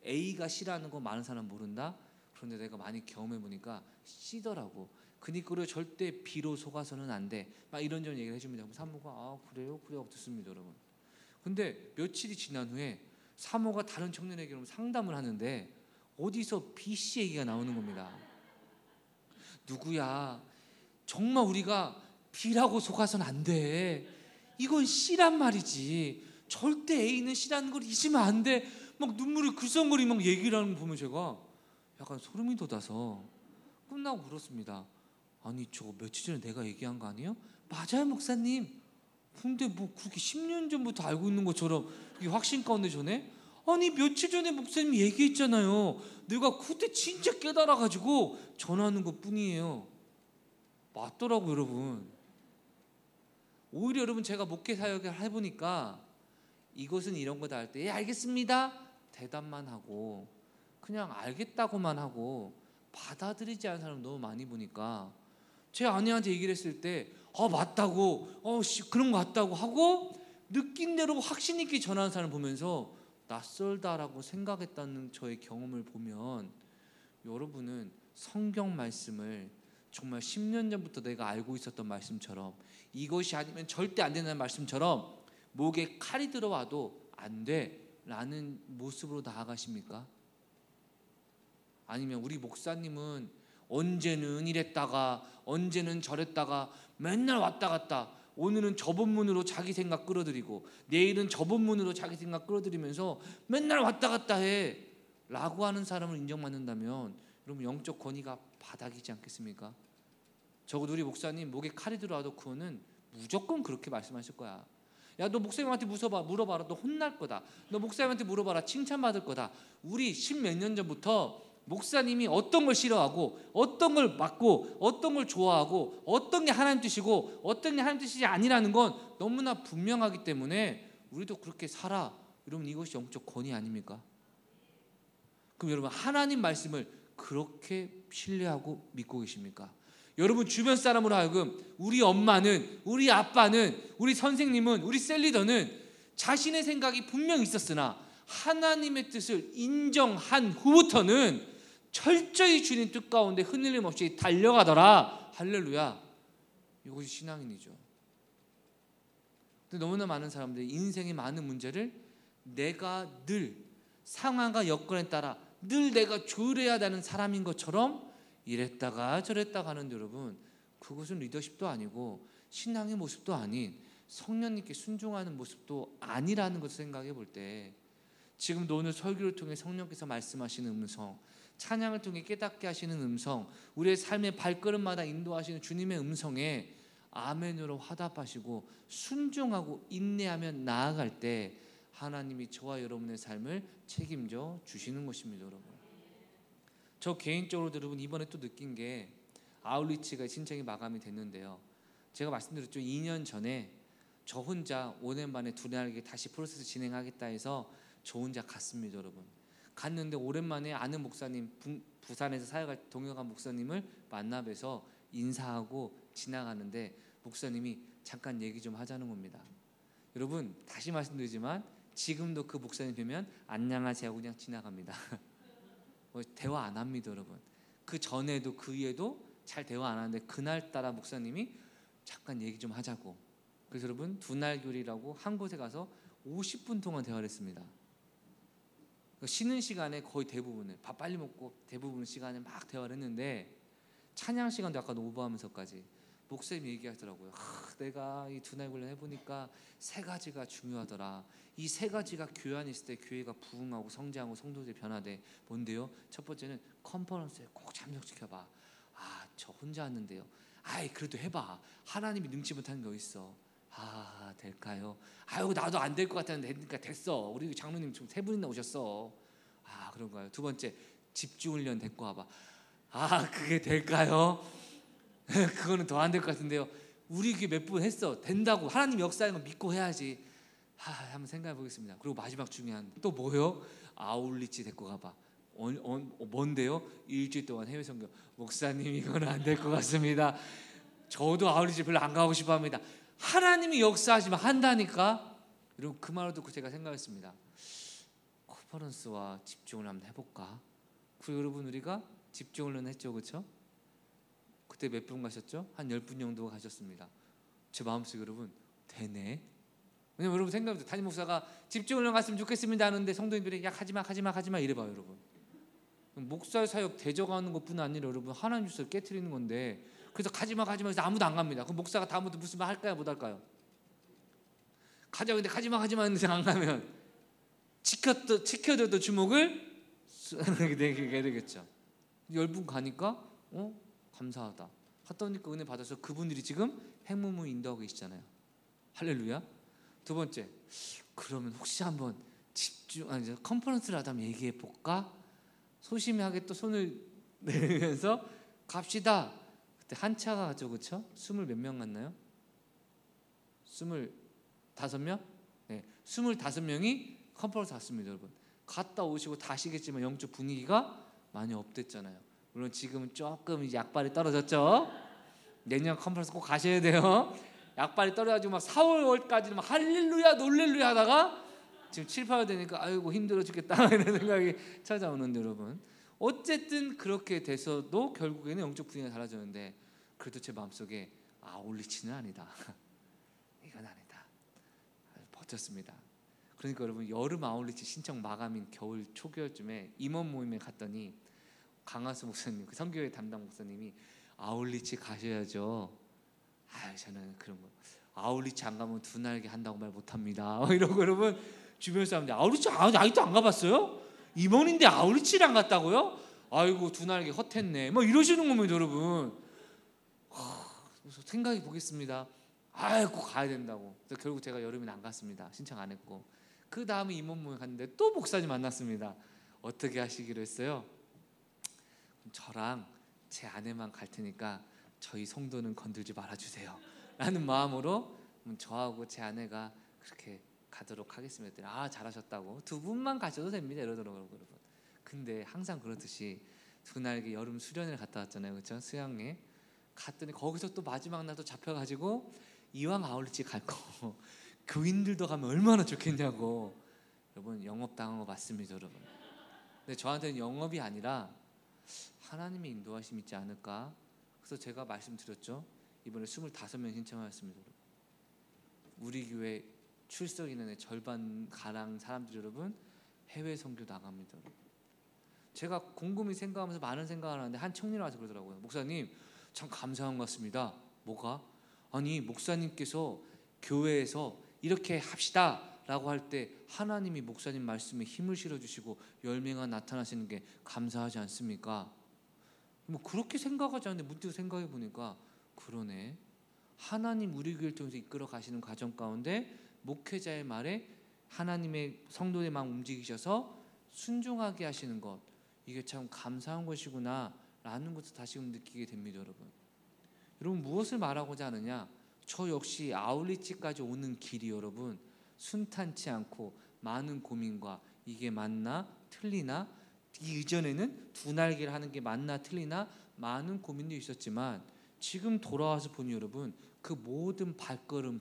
A가 C라는 거 많은 사람 모른다? 그런데 내가 많이 경험해 보니까 C더라고. 그러니까 우리가 절대 B로 속아서는 안 돼. 막 이런저런 얘기를 해줍니다. 사모가 그래요? 듣습니다. 여러분, 근데 며칠이 지난 후에 사모가 다른 청년에게 상담을 하는데 어디서 B씨 얘기가 나오는 겁니다. 누구야, 정말 우리가 B라고 속아서는 안 돼. 이건 C란 말이지. 절대 A는 C라는 걸 잊으면 안 돼. 막 눈물이 글썽거리 막 얘기를 하는 거 보면 제가 약간 소름이 돋아서 끝나고 그렇습니다. 아니 저거 며칠 전에 내가 얘기한 거 아니에요? 맞아요 목사님. 근데 뭐 그렇게 10년 전부터 알고 있는 것처럼 이게 확신 가운데 전에, 아니 며칠 전에 목사님이 얘기했잖아요. 내가 그때 진짜 깨달아가지고 전하는 것 뿐이에요. 맞더라고요. 여러분, 오히려 여러분 제가 목회 사역을 해보니까 이것은 이런 거다 할 때 알겠습니다 대답만 하고 그냥 알겠다고만 하고 받아들이지 않는 사람 너무 많이 보니까, 제 아내한테 얘기를 했을 때 맞다고 그런 거 같다고 하고 느낀 대로 확신 있게 전하는 사람을 보면서 낯설다라고 생각했다는 저의 경험을 보면, 여러분은 성경 말씀을 정말 10년 전부터 내가 알고 있었던 말씀처럼, 이것이 아니면 절대 안 된다는 말씀처럼 목에 칼이 들어와도 안 돼 라는 모습으로 나아가십니까? 아니면 우리 목사님은 언제는 이랬다가 언제는 저랬다가 맨날 왔다 갔다, 오늘은 저 본문으로 자기 생각 끌어들이고 내일은 저 본문으로 자기 생각 끌어들이면서 맨날 왔다 갔다 해 라고 하는 사람을 인정받는다면 여러분 영적 권위가 바닥이지 않겠습니까? 적어도 우리 목사님 목에 칼이 들어와도 그거는 무조건 그렇게 말씀하실 거야. 야, 너 목사님한테 물어봐라. 너 혼날 거다. 너 목사님한테 물어봐라. 칭찬받을 거다. 우리 10몇 년 전부터 목사님이 어떤 걸 싫어하고 어떤 걸 맞고 어떤 걸 좋아하고 어떤 게 하나님 뜻이고 어떤 게 하나님 뜻이 아니라는 건 너무나 분명하기 때문에 우리도 그렇게 살아. 여러분, 이것이 영적 권위 아닙니까? 그럼 여러분, 하나님 말씀을 그렇게 신뢰하고 믿고 계십니까? 여러분 주변 사람으로 하여금 우리 엄마는, 우리 아빠는, 우리 선생님은, 우리 셀리더는 자신의 생각이 분명히 있었으나 하나님의 뜻을 인정한 후부터는 철저히 주님 뜻 가운데 흔들림 없이 달려가더라. 할렐루야. 이것이 신앙인이죠. 근데 너무나 많은 사람들이 인생의 많은 문제를 내가 늘 상황과 여건에 따라 늘 내가 조율해야 되는 사람인 것처럼 이랬다가 저랬다가 하는데, 여러분 그것은 리더십도 아니고 신앙의 모습도 아닌 성령님께 순종하는 모습도 아니라는 것을 생각해 볼 때, 지금도 오늘 설교를 통해 성령께서 말씀하시는 음성, 찬양을 통해 깨닫게 하시는 음성, 우리의 삶의 발걸음마다 인도하시는 주님의 음성에 아멘으로 화답하시고 순종하고 인내하며 나아갈 때 하나님이 저와 여러분의 삶을 책임져 주시는 것입니다. 여러분, 저 개인적으로 여러분 이번에 또 느낀 게 아울리치가 신청이 마감이 됐는데요, 제가 말씀드렸죠. 2년 전에 저 혼자 5년 만에 두날에게 다시 프로세스 진행하겠다 해서 저 혼자 갔습니다. 여러분, 갔는데 오랜만에 아는 목사님, 부산에서 사역할 동역한 목사님을 만나 뵈서 인사하고 지나가는데 목사님이 잠깐 얘기 좀 하자는 겁니다. 여러분, 다시 말씀드리지만 지금도 그 목사님 뵈면 안녕하세요 하고 그냥 지나갑니다. 대화 안 합니다. 여러분, 그 전에도 그 위에도 잘 대화 안 하는데 그날따라 목사님이 잠깐 얘기 좀 하자고, 그래서 여러분 두날 교리라고 한 곳에 가서 50분 동안 대화를 했습니다. 쉬는 시간에 거의 대부분을, 밥 빨리 먹고 대부분 시간에 막 대화를 했는데 찬양 시간도 약간 오버하면서까지 목사님이 얘기하더라고요. 내가 이 두날 훈련 해보니까 세 가지가 중요하더라. 이 세 가지가 교회 안에 있을 때 교회가 부흥하고 성장하고 성도들이 변화돼. 뭔데요? 첫 번째는 컨퍼런스에 꼭 참석시켜봐. 저 혼자 왔는데요. 그래도 해봐. 하나님이 능치 못하는 게 어딨어. 될까요? 나도 안 될 것 같았는데 그러니까 됐어. 우리 장로님 지금 3분이나 오셨어. 그런가요? 두 번째, 집중훈련 데리고 와봐. 그게 될까요? 그거는 더 안 될 것 같은데요. 우리 교회 몇 분 했어. 된다고. 하나님 역사하는 거 믿고 해야지. 한번 생각해 보겠습니다. 그리고 마지막 중요한 또 뭐요? 아울리치 데리고 가봐. 뭔데요? 일주일 동안 해외 선교. 목사님 이거는 안 될 것 같습니다. 저도 아울리치 별로 안 가고 싶어 합니다. 하나님이 역사하시면 한다니까. 여러분, 그 말을 듣고 제가 생각했습니다. 컨퍼런스와 집중을 한번 해볼까? 그리고 여러분, 우리가 집중을 했죠, 그렇죠? 그때 몇 분 가셨죠? 한 10분 정도 가셨습니다. 제 마음속에 여러분, 되네. 왜냐면 여러분 생각해보세요. 담임 목사가 집중을 갔으면 좋겠습니다 하는데 성도님들이 야 가지마 이래봐요. 여러분, 목사의 사역 대적하는 것뿐 아니라 여러분 하나님 주소를 깨트리는 건데, 그래서 가지마 해서 아무도 안 갑니다. 그럼 목사가 다음부터 무슨 말 할까요, 못 할까요? 가자. 근데 가지마 했는데 안 가면 지켜둬도 주목을 내게 되겠죠. 10분 가니까 감사하다. 갔다 오니까 은혜 받아서 그분들이 지금 행무무 인도하고 계시잖아요. 할렐루야. 두 번째, 그러면 혹시 한번 컨퍼런스를 하다 얘기해 볼까? 소심하게 또 손을 내밀면서 갑시다. 그때 한 차가 가죠, 그렇죠? 20 몇 명 갔나요? 25명? 네, 25명이 컨퍼런스 갔습니다. 여러분, 갔다 오시고 다시겠지만 영적 분위기가 많이 업됐잖아요. 물론 지금은 조금 약발이 떨어졌죠. 내년 컨퍼런스 꼭 가셔야 돼요. 약발이 떨어가지고 막 4월, 5월까지는 막 할렐루야 놀렐루야 하다가 지금 7, 8월 되니까 아이고 힘들어 죽겠다 이런 생각이 찾아오는데, 여러분 어쨌든 그렇게 돼서도 결국에는 영적 분위기가 달라졌는데, 그래도 제 마음속에 아울리치는 아니다. 이건 아니다. 버텼습니다. 그러니까 여러분, 여름 아울리치 신청 마감인 겨울 초겨울쯤에 임원 모임에 갔더니 강하수 목사님, 그 선교회 담당 목사님이 아울리치 가셔야죠. 저는 그런 거 아울리치 안 가면 두날개 한다고 말 못합니다. 이러고 여러분 주변 사람들 아울리치 아직도 안 가봤어요? 임원인데 아울리치를 안 갔다고요? 아이고 두날개 헛했네. 이러시는 겁니다, 여러분. 그래서 생각해 보겠습니다. 꼭 가야 된다고. 그래서 결국 제가 여름에는 안 갔습니다. 신청 안 했고, 그 다음에 임원 모임 갔는데 또 목사님 만났습니다. 어떻게 하시기로 했어요? 저랑 제 아내만 갈 테니까 저희 성도는 건들지 말아주세요 라는 마음으로 저하고 제 아내가 그렇게 가도록 하겠습니다. 잘하셨다고. 2분만 가셔도 됩니다 이러더라고요. 여러분, 근데 항상 그렇듯이 두날개 여름 수련회를 갔다 왔잖아요, 그렇죠? 수양에 갔더니 거기서 또 마지막 날 또 잡혀가지고 이왕 아울리치 갈 거 교인들도 가면 얼마나 좋겠냐고. 여러분, 영업당한 거 맞습니다, 여러분. 근데 저한테는 영업이 아니라 하나님의 인도하심이 있지 않을까. 그래서 제가 말씀드렸죠. 이번에 25명 신청하였습니다. 우리 교회 출석 인원의 절반 가량 사람들이 여러분 해외 선교 나갑니다. 제가 곰곰이 생각하면서 많은 생각을 하는데 한 청년이 와서 그러더라고요. 목사님, 참 감사한 것 같습니다. 뭐가? 아니, 목사님께서 교회에서 이렇게 합시다 라고 할 때 하나님이 목사님 말씀에 힘을 실어주시고 열매가 나타나시는 게 감사하지 않습니까? 뭐 그렇게 생각하지 않는데 문득 생각해 보니까 그러네. 하나님 우리 교회를 통해서 이끌어 가시는 과정 가운데 목회자의 말에 하나님의 성도의 마음 움직이셔서 순종하게 하시는 것, 이게 참 감사한 것이구나 라는 것을 다시금 느끼게 됩니다. 여러분 무엇을 말하고자 하느냐, 저 역시 아울리치까지 오는 길이 여러분 순탄치 않고 많은 고민과 이게 맞나 틀리나, 이전에는 두 날개를 하는 게 맞나 틀리나 많은 고민도 있었지만 지금 돌아와서 보니 여러분 그 모든 발걸음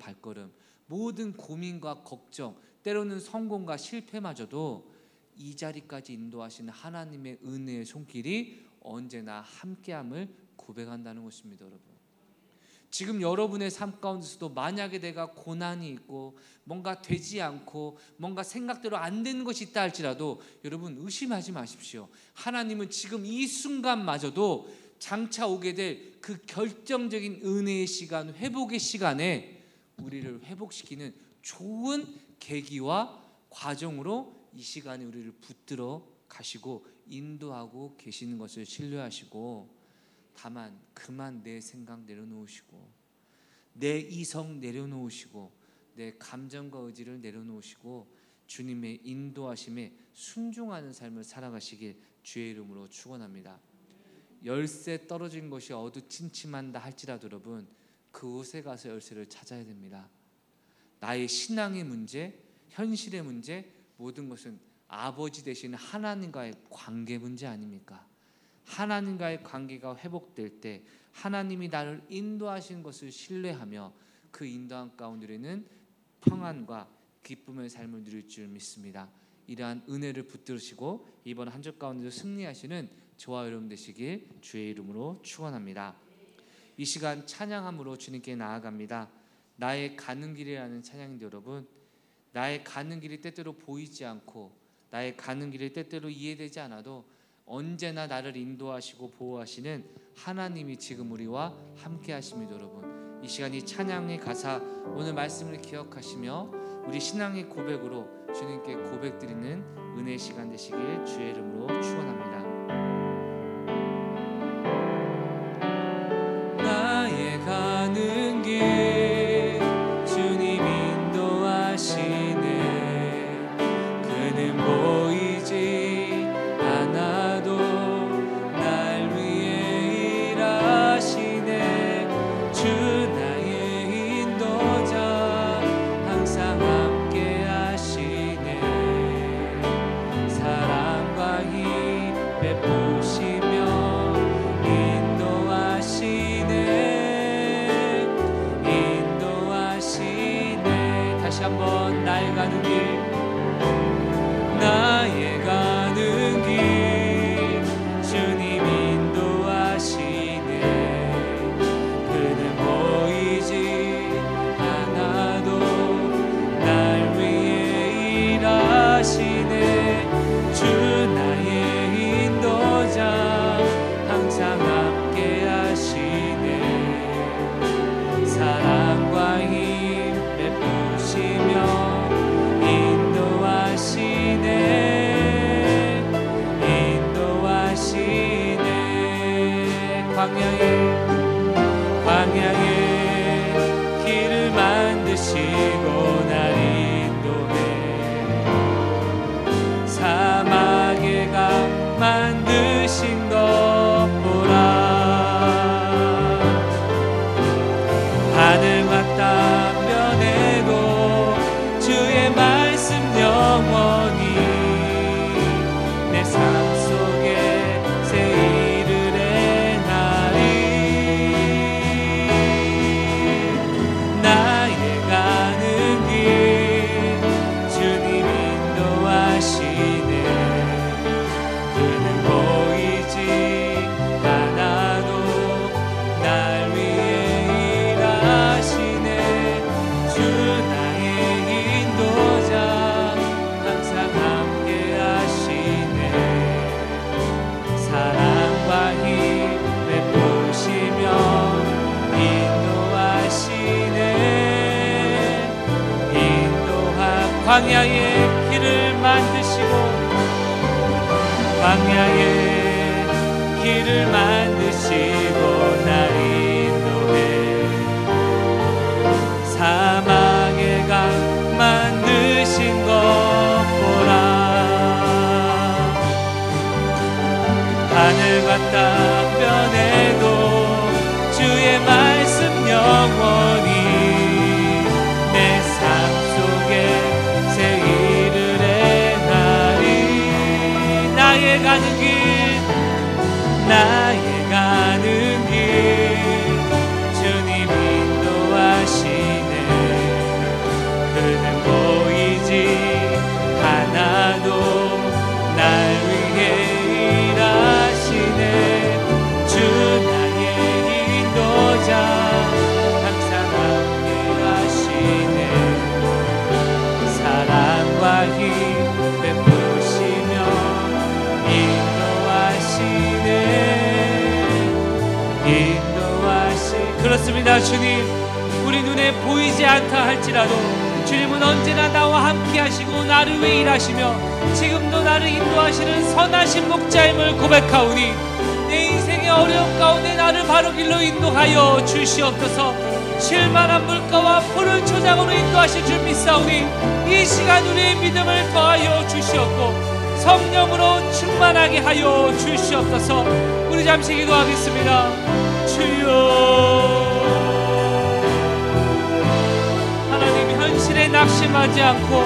모든 고민과 걱정, 때로는 성공과 실패마저도 이 자리까지 인도하시는 하나님의 은혜의 손길이 언제나 함께함을 고백한다는 것입니다. 여러분 지금 여러분의 삶 가운데서도 만약에 내가 고난이 있고 뭔가 되지 않고 뭔가 생각대로 안 되는 것이 있다 할지라도 여러분 의심하지 마십시오. 하나님은 지금 이 순간마저도 장차 오게 될 그 결정적인 은혜의 시간, 회복의 시간에 우리를 회복시키는 좋은 계기와 과정으로 이 시간에 우리를 붙들어 가시고 인도하고 계시는 것을 신뢰하시고, 다만 그만 내 생각 내려놓으시고 내 이성 내려놓으시고 내 감정과 의지를 내려놓으시고 주님의 인도하심에 순종하는 삶을 살아가시길 주의 이름으로 축원합니다. 열쇠 떨어진 것이 어두침침한다 할지라도 여러분 그곳에 가서 열쇠를 찾아야 됩니다. 나의 신앙의 문제, 현실의 문제, 모든 것은 아버지 되시는 하나님과의 관계 문제 아닙니까? 하나님과의 관계가 회복될 때 하나님이 나를 인도하시는 것을 신뢰하며 그 인도함 가운데는 평안과 기쁨의 삶을 누릴 줄 믿습니다. 이러한 은혜를 붙드시고 이번 한 주 가운데서 승리하시는 저와 여러분 되시길 주의 이름으로 축원합니다. 이 시간 찬양함으로 주님께 나아갑니다. 나의 가는 길이라는 찬양인데 여러분, 나의 가는 길이 때때로 보이지 않고 나의 가는 길이 때때로 이해되지 않아도 언제나 나를 인도하시고 보호하시는 하나님이 지금 우리와 함께 하십니다. 여러분 이 시간 이 찬양의 가사 오늘 말씀을 기억하시며 우리 신앙의 고백으로 주님께 고백드리는 은혜의 시간 되시길 주의 이름으로 축원합니다. 나의 가는 길 주님 인도하시네. 그는 보이지 않아도 날 위해 일하시네. 주 나의 인도자 항상 함께 하시네. 사랑과 힘 베푸시며 다시 한번 나의 가는 길, 나의 가는 길 주님 인도하시네. 그는 보이지 않아도 날 위해 일하시네. 주 나의 인도자 항상 함께 하시네. 사랑과 힘 광야에 길을 만드시고 날 인도해. 사막에 강 만드신 것 보라. 하늘과 땅 변해도 주의 말씀 영원히 내 삶 속에 새 나의 가는 길 광야의 길을 만드시고 광야의 길을 만드시고 날 인도해 사막의 강 만드신 것 보라 하늘과 땅 변해도 주의 말씀 영원히 내 삶 속에 새 일을 행하리 나의 가는 길 주님 인도하시네 그는 보이지 않아도 날 위해 일하시네 주 나의 인도자 항상 함께 하시네 사랑과 힘 베푸시며 그렇습니다. 주님 우리 눈에 보이지 않다 할지라도 주님은 언제나 나와 함께 하시고 나를 위해 일하시며 지금도 나를 인도하시는 선하신 목자임을 고백하오니 내 인생의 어려움 가운데 나를 바로 길로 인도하여 주시옵소서 쉴만한 물가와 푸른 초장으로 인도하실 줄 믿사오니 이 시간 우리의 믿음을 더하여 주시옵고 성령으로 충만하게 하여 주시옵소서 우리 잠시 기도하겠습니다. 주여 하나님 현실에 낙심하지 않고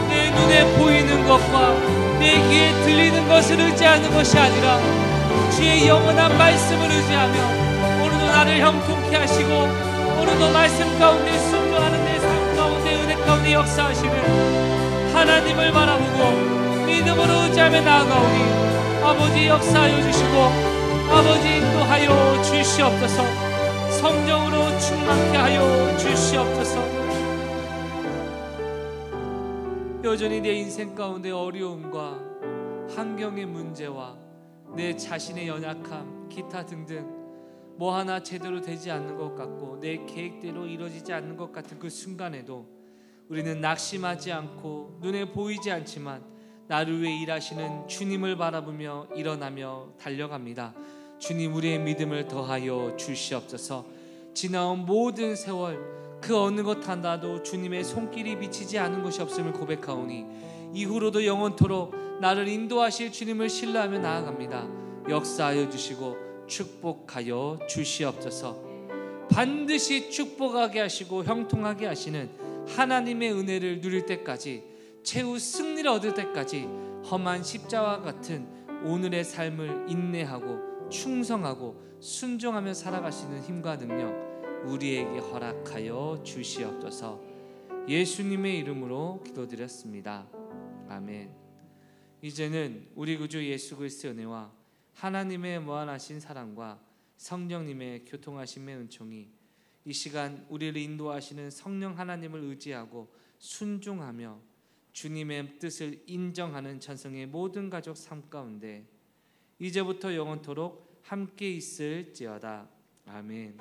내 눈에 보이는 것과 내 귀에 들리는 것을 의지하는 것이 아니라 주의 영원한 말씀을 의지하며 오늘도 나를 형통케 하시고 오늘도 말씀 가운데 순종하는 내 삶 가운데 은혜 가운데 역사하시는 하나님을 바라보고 믿음으로 의지하며 나아가오니 아버지 역사하여 주시고 아버지 인도하여 주시옵소서 성령으로 충만케 하여 주시옵소서 여전히 내 인생 가운데 어려움과 환경의 문제와 내 자신의 연약함 기타 등등 뭐 하나 제대로 되지 않는 것 같고 내 계획대로 이루어지지 않는 것 같은 그 순간에도 우리는 낙심하지 않고 눈에 보이지 않지만 나를 위해 일하시는 주님을 바라보며 일어나며 달려갑니다. 주님 우리의 믿음을 더하여 주시옵소서 지나온 모든 세월 그 어느 것 하나도 주님의 손길이 미치지 않은 것이 없음을 고백하오니 이후로도 영원토록 나를 인도하실 주님을 신뢰하며 나아갑니다. 역사하여 주시고 축복하여 주시옵소서 반드시 축복하게 하시고 형통하게 하시는 하나님의 은혜를 누릴 때까지 최후 승리를 얻을 때까지 험한 십자와 같은 오늘의 삶을 인내하고 충성하고 순종하며 살아가시는 힘과 능력 우리에게 허락하여 주시옵소서 예수님의 이름으로 기도드렸습니다. 아멘. 이제는 우리 구주 예수 그리스도의 은혜와 하나님의 무한하신 사랑과 성령님의 교통하심의 은총이 이 시간 우리를 인도하시는 성령 하나님을 의지하고 순종하며 주님의 뜻을 인정하는 천성의 모든 가족 삶 가운데 이제부터 영원토록 함께 있을지어다. 아멘.